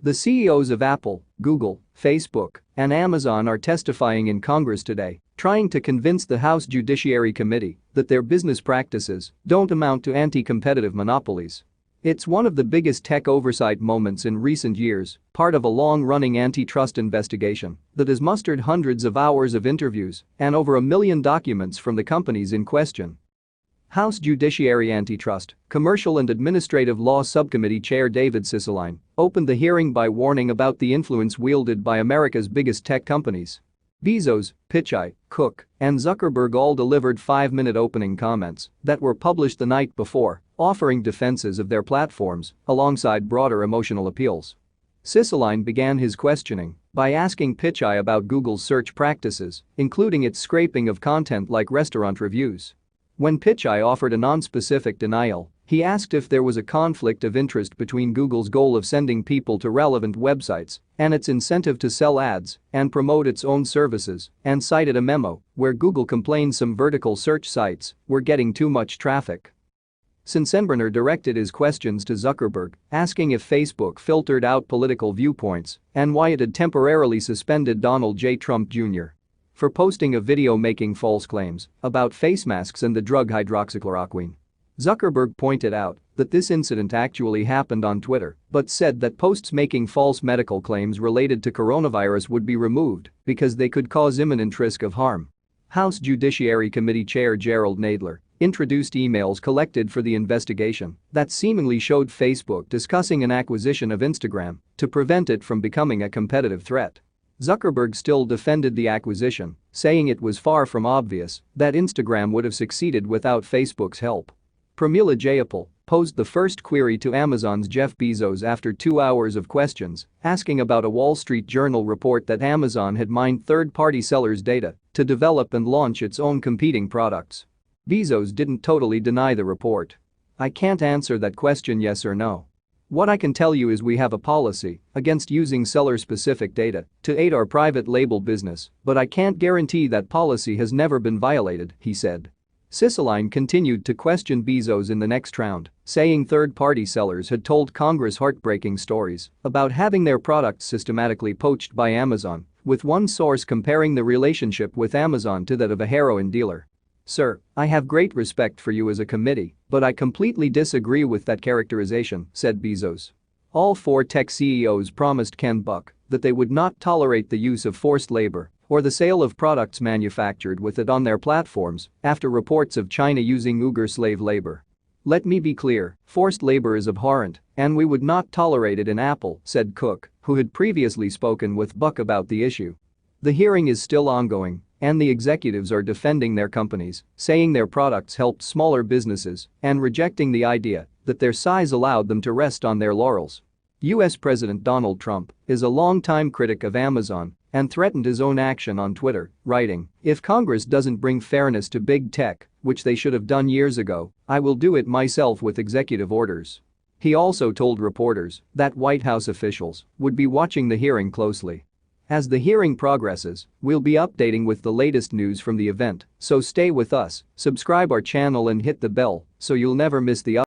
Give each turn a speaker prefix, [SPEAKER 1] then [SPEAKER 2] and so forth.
[SPEAKER 1] The CEOs of Apple, Google, Facebook, and Amazon are testifying in Congress today, trying to convince the House Judiciary Committee that their business practices don't amount to anti-competitive monopolies. It's one of the biggest tech oversight moments in recent years, part of a long-running antitrust investigation that has mustered hundreds of hours of interviews and over 1 million documents from the companies in question. House Judiciary Antitrust, Commercial and Administrative Law Subcommittee Chair David Cicilline opened the hearing by warning about the influence wielded by America's biggest tech companies. Bezos, Pichai, Cook, and Zuckerberg all delivered 5-minute opening comments that were published the night before, offering defenses of their platforms alongside broader emotional appeals. Cicilline began his questioning by asking Pichai about Google's search practices, including its scraping of content like restaurant reviews. When Pichai offered a non-specific denial, he asked if there was a conflict of interest between Google's goal of sending people to relevant websites and its incentive to sell ads and promote its own services, and cited a memo where Google complained some vertical search sites were getting too much traffic. Sensenbrenner directed his questions to Zuckerberg, asking if Facebook filtered out political viewpoints and why it had temporarily suspended Donald J. Trump Jr. for posting a video making false claims about face masks and the drug hydroxychloroquine. Zuckerberg pointed out that this incident actually happened on Twitter, but said that posts making false medical claims related to coronavirus would be removed because they could cause imminent risk of harm. House Judiciary Committee Chair Gerald Nadler introduced emails collected for the investigation that seemingly showed Facebook discussing an acquisition of Instagram to prevent it from becoming a competitive threat. Zuckerberg still defended the acquisition, saying it was far from obvious that Instagram would have succeeded without Facebook's help. Pramila Jayapal posed the first query to Amazon's Jeff Bezos after 2 hours of questions, asking about a Wall Street Journal report that Amazon had mined third-party sellers' data to develop and launch its own competing products. Bezos didn't totally deny the report. "I can't answer that question yes or no. What I can tell you is we have a policy against using seller-specific data to aid our private label business, but I can't guarantee that policy has never been violated," he said. Cicilline continued to question Bezos in the next round, saying third-party sellers had told Congress heartbreaking stories about having their products systematically poached by Amazon, with one source comparing the relationship with Amazon to that of a heroin dealer. "Sir, I have great respect for you as a committee, but I completely disagree with that characterization," said Bezos. All 4 tech CEOs promised Ken Buck that they would not tolerate the use of forced labor or the sale of products manufactured with it on their platforms after reports of China using Uyghur slave labor. "Let me be clear, forced labor is abhorrent, and we would not tolerate it in Apple," said Cook, who had previously spoken with Buck about the issue. The hearing is still ongoing, and the executives are defending their companies, saying their products helped smaller businesses and rejecting the idea that their size allowed them to rest on their laurels. U.S. President Donald Trump is a longtime critic of Amazon and threatened his own action on Twitter, writing, "If Congress doesn't bring fairness to big tech, which they should have done years ago, I will do it myself with executive orders." He also told reporters that White House officials would be watching the hearing closely. As the hearing progresses, we'll be updating with the latest news from the event, so stay with us, subscribe our channel and hit the bell so you'll never miss the